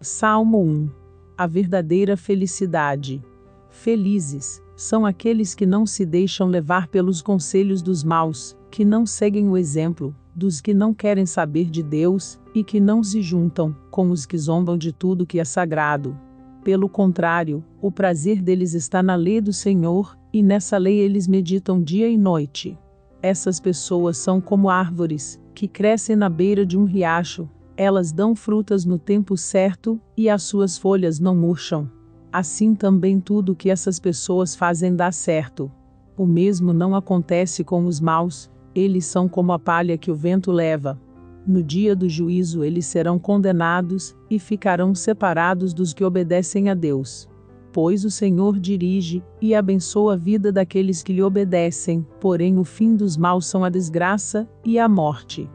Salmo 1. A verdadeira felicidade. Felizes são aqueles que não se deixam levar pelos conselhos dos maus, que não seguem o exemplo dos que não querem saber de Deus e que não se juntam com os que zombam de tudo que é sagrado. Pelo contrário, o prazer deles está na lei do Senhor, e nessa lei eles meditam dia e noite. Essas pessoas são como árvores que crescem na beira de um riacho. Elas dão frutas no tempo certo, e as suas folhas não murcham. Assim também tudo que essas pessoas fazem dá certo. O mesmo não acontece com os maus, eles são como a palha que o vento leva. No dia do juízo eles serão condenados, e ficarão separados dos que obedecem a Deus. Pois o Senhor dirige e abençoa a vida daqueles que lhe obedecem, porém o fim dos maus são a desgraça e a morte.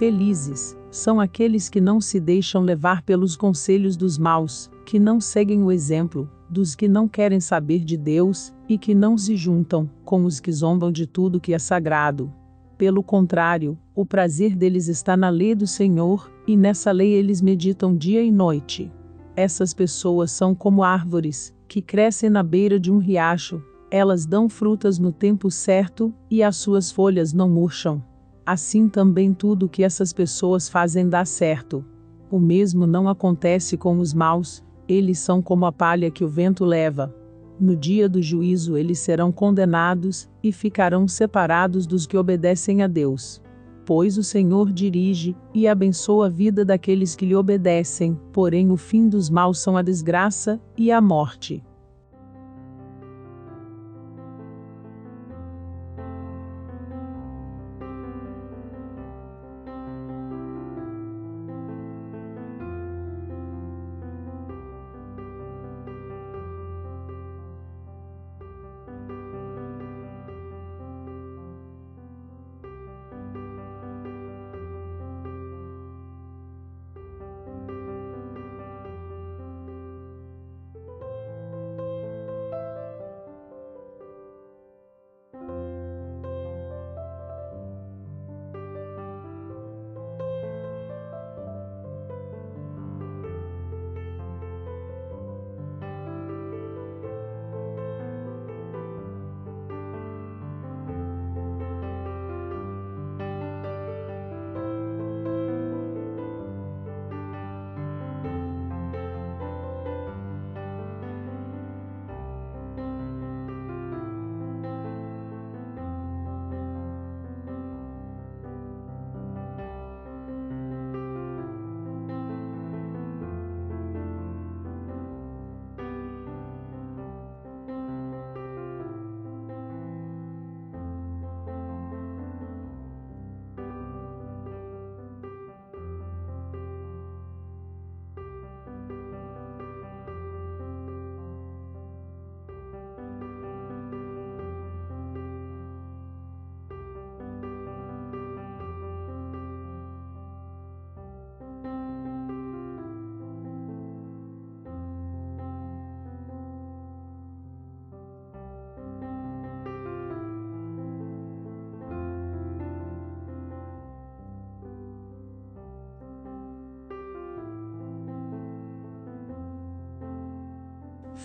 Felizes são aqueles que não se deixam levar pelos conselhos dos maus, que não seguem o exemplo dos que não querem saber de Deus e que não se juntam com os que zombam de tudo que é sagrado. Pelo contrário, o prazer deles está na lei do Senhor, e nessa lei eles meditam dia e noite. Essas pessoas são como árvores que crescem na beira de um riacho. Elas dão frutas no tempo certo, e as suas folhas não murcham. Assim também tudo que essas pessoas fazem dá certo. O mesmo não acontece com os maus, eles são como a palha que o vento leva. No dia do juízo eles serão condenados, e ficarão separados dos que obedecem a Deus. Pois o Senhor dirige e abençoa a vida daqueles que lhe obedecem, porém o fim dos maus são a desgraça e a morte.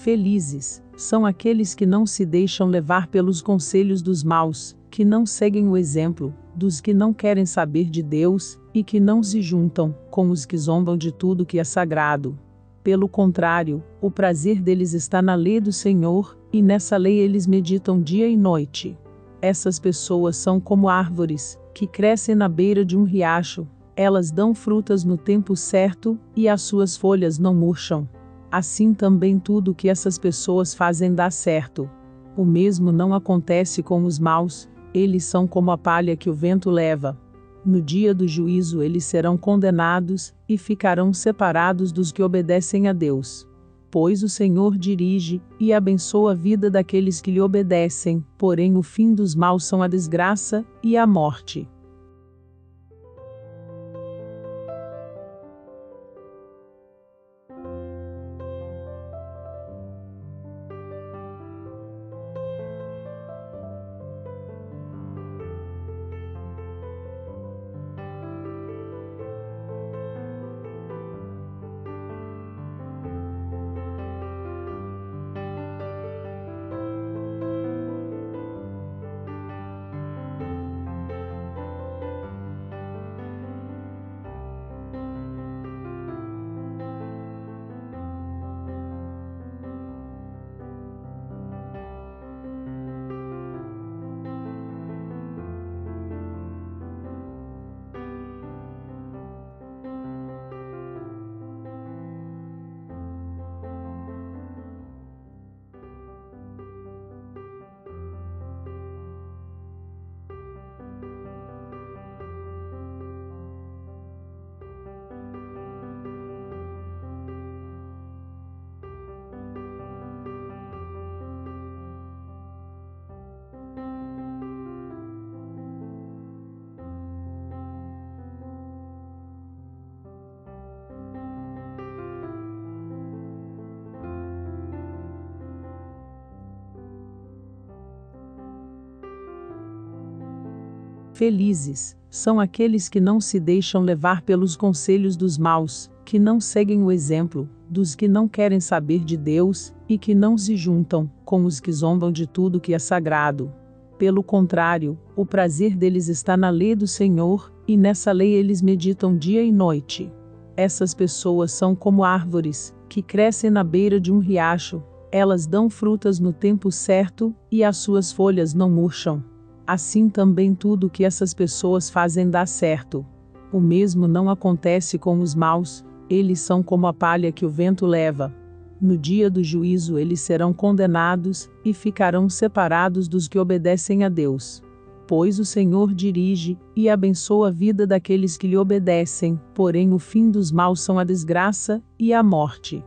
Felizes são aqueles que não se deixam levar pelos conselhos dos maus, que não seguem o exemplo dos que não querem saber de Deus e que não se juntam com os que zombam de tudo que é sagrado. Pelo contrário, o prazer deles está na lei do Senhor, e nessa lei eles meditam dia e noite. Essas pessoas são como árvores que crescem na beira de um riacho. Elas dão frutas no tempo certo e as suas folhas não murcham. Assim também tudo que essas pessoas fazem dá certo. O mesmo não acontece com os maus, eles são como a palha que o vento leva. No dia do juízo eles serão condenados e ficarão separados dos que obedecem a Deus. Pois o Senhor dirige e abençoa a vida daqueles que lhe obedecem, porém o fim dos maus são a desgraça e a morte. Felizes são aqueles que não se deixam levar pelos conselhos dos maus, que não seguem o exemplo dos que não querem saber de Deus e que não se juntam com os que zombam de tudo que é sagrado. Pelo contrário, o prazer deles está na lei do Senhor, e nessa lei eles meditam dia e noite. Essas pessoas são como árvores que crescem na beira de um riacho. Elas dão frutas no tempo certo e as suas folhas não murcham. Assim também tudo que essas pessoas fazem dá certo. O mesmo não acontece com os maus, eles são como a palha que o vento leva. No dia do juízo eles serão condenados e ficarão separados dos que obedecem a Deus. Pois o Senhor dirige e abençoa a vida daqueles que lhe obedecem, porém o fim dos maus são a desgraça e a morte.